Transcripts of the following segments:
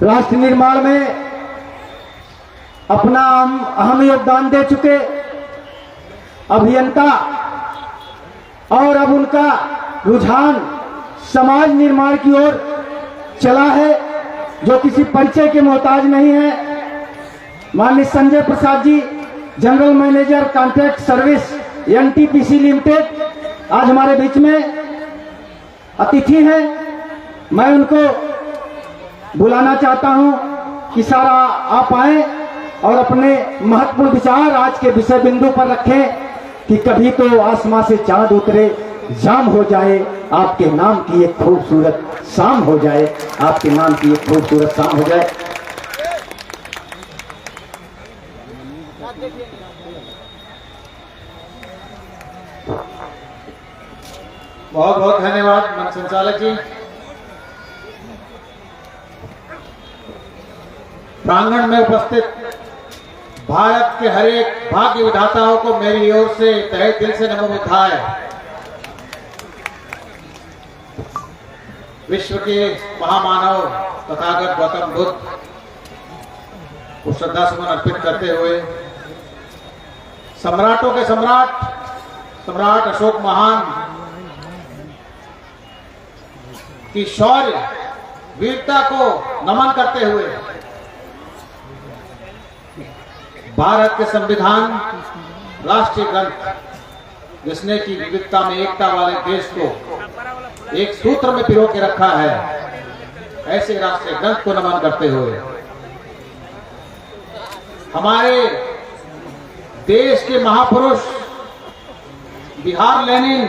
राष्ट्र निर्माण में अपना अहम योगदान दे चुके अभियंता और अब उनका रुझान समाज निर्माण की ओर चला है, जो किसी परिचय के मोहताज नहीं है। माननीय Sanjay Prasad ji, general manager contract service NTPC limited, आज हमारे बीच में अतिथि हैं। मैं उनको बुलाना चाहता हूं कि सारा आप आए और अपने महत्वपूर्ण विचार आज के विषय बिंदु पर रखें कि कभी तो आसमां से चांद उतरे, जाम हो जाए आपके नाम की एक खूबसूरत शाम हो जाए, आपके नाम की एक खूबसूरत शाम हो जाए। बहुत बहुत धन्यवाद मंच संचालक जी। प्रांगण में उपस्थित भारत के हर एक भाग्य विधाताओं को मेरी ओर से तहे दिल से नमो बुद्धाय। विश्व के महामानव तथागत गौतम बुद्ध को श्रद्धा सुमन अर्पित करते हुए सम्राटों के सम्राट अशोक महान की शौर्य वीरता को नमन करते हुए भारत के संविधान राष्ट्रीय ग्रंथ, जिसने की विविधता में एकता वाले देश को एक सूत्र में पिरो के रखा है, ऐसे राष्ट्रीय ग्रंथ को नमन करते हुए हमारे देश के महापुरुष बिहार लेनिन,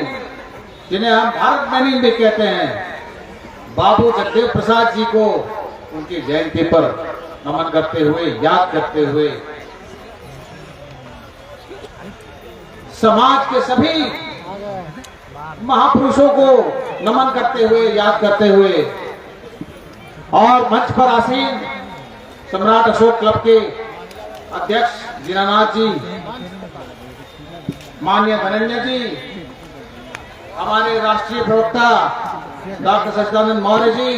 जिन्हें हम भारत लेनिन भी कहते हैं, बाबू जगदेव प्रसाद जी को उनकी जयंती पर नमन करते हुए, याद करते हुए समाज के सभी महापुरुषों को नमन करते हुए, याद करते हुए और मंच पर आसीन सम्राट अशोक क्लब के अध्यक्ष दीनानाथ जी, माननीय धनंजय जी, हमारे राष्ट्रीय प्रवक्ता डॉक्टर सच्चिदानंद मौर्य जी,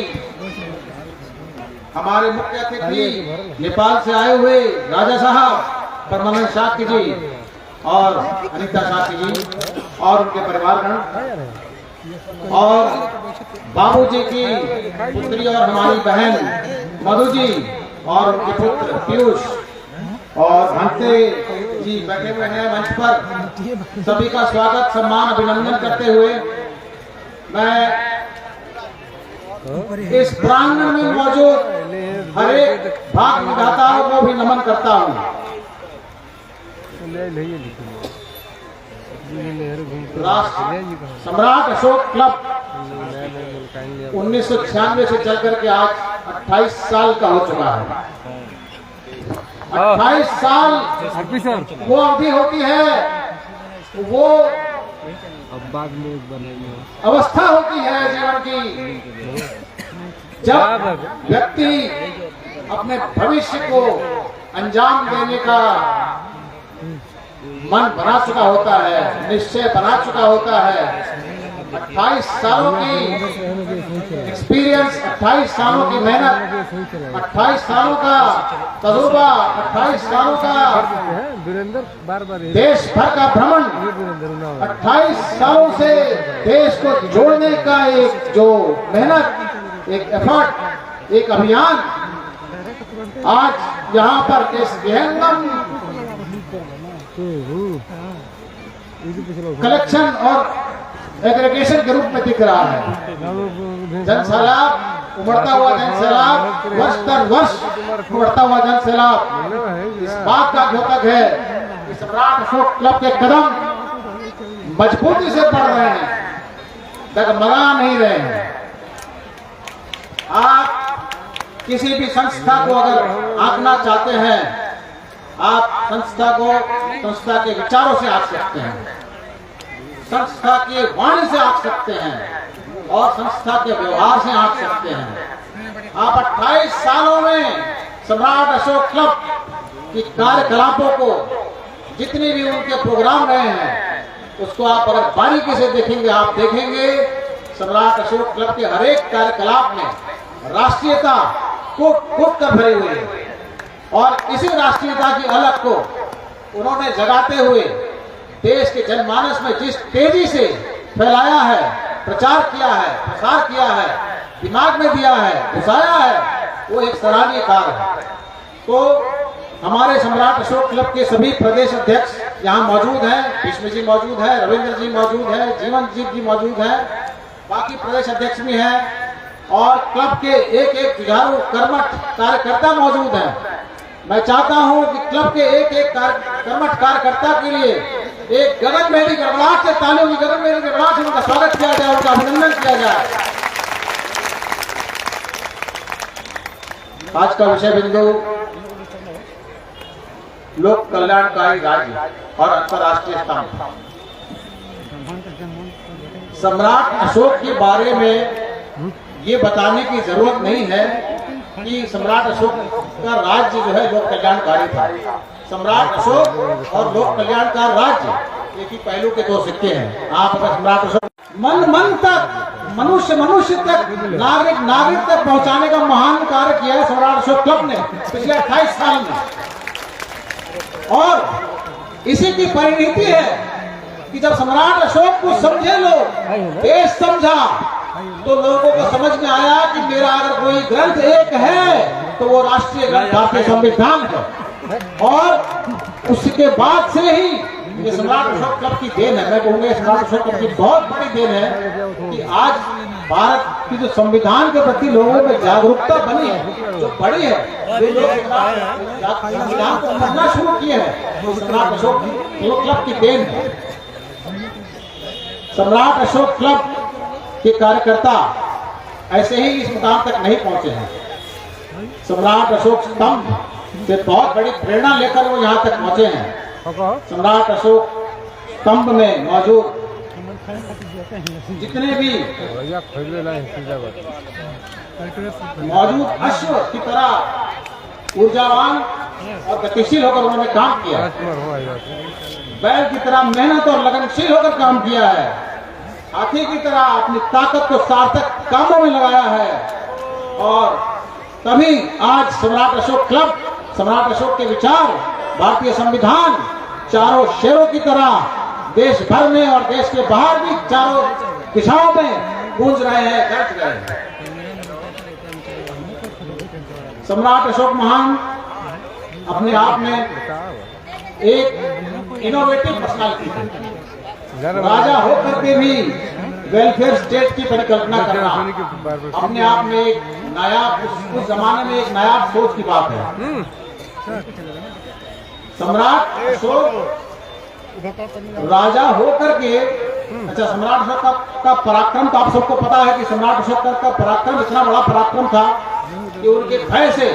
हमारे मुख्य अतिथि नेपाल से आए हुए राजा साहब परमानंद शाक्य जी और अनिता शाक्य जी और उनके परिवारगण, और बाबूजी की पुत्री और हमारी बहन मधु जी और उनके पुत्र पीयूष और भंते जी बैठे हुए हैं मंच पर। सभी का स्वागत, सम्मान, अभिनंदन करते हुए मैं इस प्रांगण में मौजूद हर एक भाग्य विधाताओं को भी नमन करता हूँ। सम्राट अशोक क्लब 1996 से चल करके आज 28 साल का हो चुका है। 28 साल वो अवधि होती है, वो अवस्था होती है जीवन की, जब व्यक्ति अपने भविष्य को अंजाम देने का मन बना चुका होता है, निश्चय बना चुका होता है। 28 सालों की एक्सपीरियंस, 28 सालों की मेहनत, 28 सालों का तजुर्बा, 28 सालों का देश भर का भ्रमण, 28 सालों से देश को जोड़ने का एक जो मेहनत, एक एफर्ट, एक अभियान आज यहाँ पर इस विहंगम कलेक्शन और एग्रीगेशन के रूप में दिख रहा है। जन सैलाब, उमड़ता हुआ जन सैलाब, वर्ष दर वर्ष उमड़ता हुआ जन सैलाब इस बात का द्योतक है कि सम्राट अशोक क्लब के कदम मजबूती से बढ़ रहे हैं, डगमगा नहीं रहे हैं। आप किसी भी संस्था को अगर आंकना चाहते हैं, आप संस्था के विचारों से आंक सकते हैं, संस्था की वाणी से आंक सकते हैं और संस्था के व्यवहार से आंक सकते हैं। आप 28 सालों में सम्राट अशोक क्लब की कार्यकलापों को, जितने भी उनके प्रोग्राम रहे हैं, उसको आप अगर बारीकी से देखेंगे, आप देखेंगे सम्राट अशोक क्लब के हर एक कार्यकलाप में राष्ट्रीयता कूट कर भरे हुए हैं। और इसी राष्ट्रीयता की अलग को उन्होंने जगाते हुए देश के जनमानस में जिस तेजी से फैलाया है, प्रचार किया है, प्रसार किया है, दिमाग में दिया है, घुसाया है, वो एक सराहनीय कार्य है। तो हमारे सम्राट अशोक क्लब के सभी प्रदेश अध्यक्ष यहाँ मौजूद हैं, भीष्म जी मौजूद है, रविंद्र जी मौजूद है, जीवन जी मौजूद है, बाकी प्रदेश अध्यक्ष भी हैं और क्लब के एक एक जुझारू कर्मठ कार्यकर्ता मौजूद हैं। मैं चाहता हूं कि क्लब के एक एक कर्मठ कार्यकर्ता के लिए एक गगनभेदी गड़गड़ाहट से तालियों की गगनभेदी गड़गड़ाहट से उनका स्वागत किया जाए, उनका अभिनंदन किया जाए। आज का विषय बिंदु लोक कल्याणकारी राज्य और अंतर्राष्ट्रीय स्तंभ। सम्राट अशोक के बारे में ये बताने की जरूरत नहीं है कि सम्राट अशोक का राज्य जो है लोक कल्याणकारी था। सम्राट अशोक और लोक कल्याणकार राज्य एक ही पहलू के दो सिक्के हैं। आप अगर सम्राट अशोक मन तक मनुष्य तक नागरिक तक पहुंचाने का महान कार्य किया है सम्राट अशोक क्लब ने पिछले 28 साल में। और इसी की परिणति है कि जब सम्राट अशोक को समझे लोग, देश समझा, तो लोगों को समझ में आया कि मेरा अगर कोई ग्रंथ एक है तो वो राष्ट्रीय ग्रंथ भारतीय संविधान है। और उसके बाद से ही ये सम्राट अशोक क्लब की देन है, मैं कहूँगा सम्राट अशोक क्लब की बहुत बड़ी देन है कि आज भारत की जो संविधान के प्रति लोगों में जागरूकता बनी है, जो बड़ी है, जो लोग संविधान को समझना शुरू किए हैं, वो सम्राट अशोक क्लब की देन है। सम्राट अशोक क्लब के कार्यकर्ता ऐसे ही इस मुकाम तक नहीं पहुंचे हैं। सम्राट अशोक स्तंभ से बहुत बड़ी प्रेरणा लेकर वो यहाँ तक पहुंचे हैं। सम्राट अशोक स्तंभ में मौजूद जितने भी मौजूद अश्व की तरह ऊर्जावान और गतिशील होकर उन्होंने काम किया, बैल की तरह मेहनत और लगनशील होकर काम किया है, हाथी की तरह अपनी ताकत को सार्थक कामों में लगाया है। और तभी आज सम्राट अशोक क्लब, सम्राट अशोक के विचार, भारतीय संविधान चारों शेरों की तरह देश भर में और देश के बाहर भी चारों दिशाओं में गूंज रहे हैं, गरज रहे हैं। सम्राट अशोक महान अपने आप में एक इनोवेटिव पर्सनालिटी है। राजा होकर के भी वेलफेयर स्टेट की परिकल्पना करना अपने आप में एक नायाब, उस जमाने में एक नायाब सोच की बात है। सम्राट अशोक राजा होकर के, अच्छा, सम्राट अशोक का पराक्रम तो आप सबको पता है कि सम्राट अशोक का पराक्रम इतना बड़ा पराक्रम था कि उनके भय से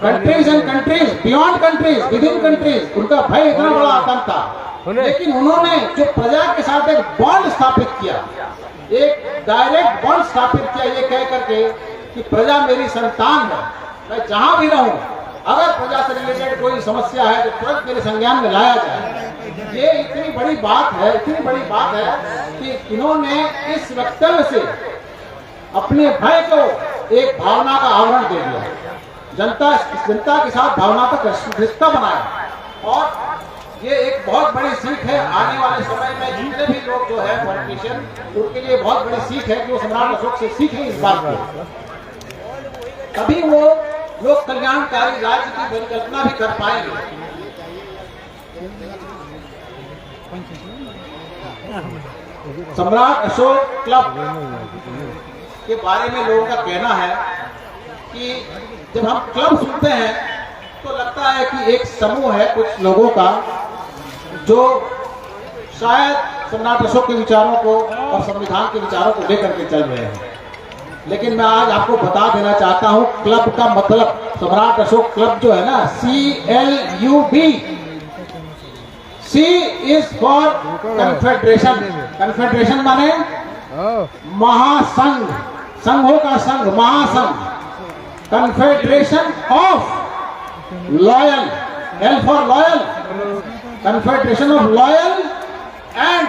countries and countries, beyond countries, with in countries, उनका भय इतना बड़ा आतंक था। लेकिन उन्होंने जो प्रजा के साथ एक बॉन्ड स्थापित किया, एक डायरेक्ट बॉन्ड स्थापित किया, ये कह करके कि प्रजा मेरी संतान है, मैं जहां भी रहूं अगर प्रजा से रिलेटेड कोई समस्या है तो तुरंत मेरे संज्ञान में लाया जाए। ये इतनी बड़ी बात है, इतनी बड़ी बात है कि इन्होंने इस वक्तव्य से अपने भय को एक भावना का आवरण दे दिया, जनता के साथ भावनात्मक रिश्ता बनाया। और ये एक बहुत बड़ी सीख है आने वाले समय में जितने भी लोग जो है पॉलिटिशियन, उनके लिए बहुत बड़ी सीख है कि वो सम्राट अशोक से सीखें इस बात को, तभी वो लोक कल्याणकारी राज्य की परिकल्पना भी कर पाएंगे। सम्राट अशोक क्लब के बारे में लोगों का कहना है कि जब हम क्लब सुनते हैं तो लगता है कि एक समूह है कुछ लोगों का जो शायद सम्राट अशोक के विचारों को और संविधान के विचारों को लेकर के चल रहे हैं। लेकिन मैं आज आपको बता देना चाहता हूं क्लब का मतलब, सम्राट अशोक क्लब जो है ना, CLUB, C is for confederation. Confederation माने महासंघ, संघों का संघ, महासंघ। Confederation of loyal, L for loyal, confederation of loyal, and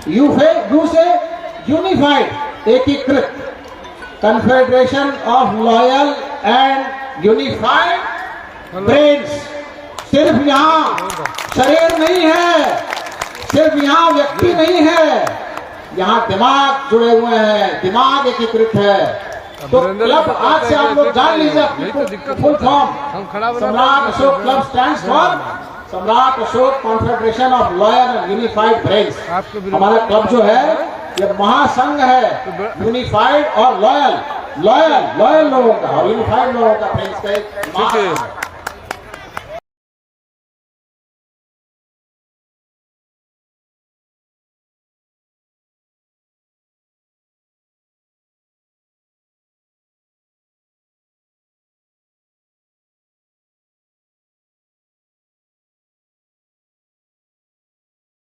you से यूनिफाइड, एकीकृत। Confederation of loyal and unified brains. सिर्फ यहाँ शरीर नहीं है, सिर्फ यहाँ व्यक्ति नहीं है, यहाँ दिमाग जुड़े हुए हैं, दिमाग एकीकृत है। तो क्लब आज से आप लोग जान लीजिए अपनी फुल फॉर्म। सम्राट अशोक क्लब स्टैंड्स फॉर सम्राट Ashok confederation of loyal and unified brains. हमारा क्लब जो है ये महासंघ है, यूनिफाइड और लॉयल लोगों का और यूनिफाइड लोगों का ब्रेन्स का एक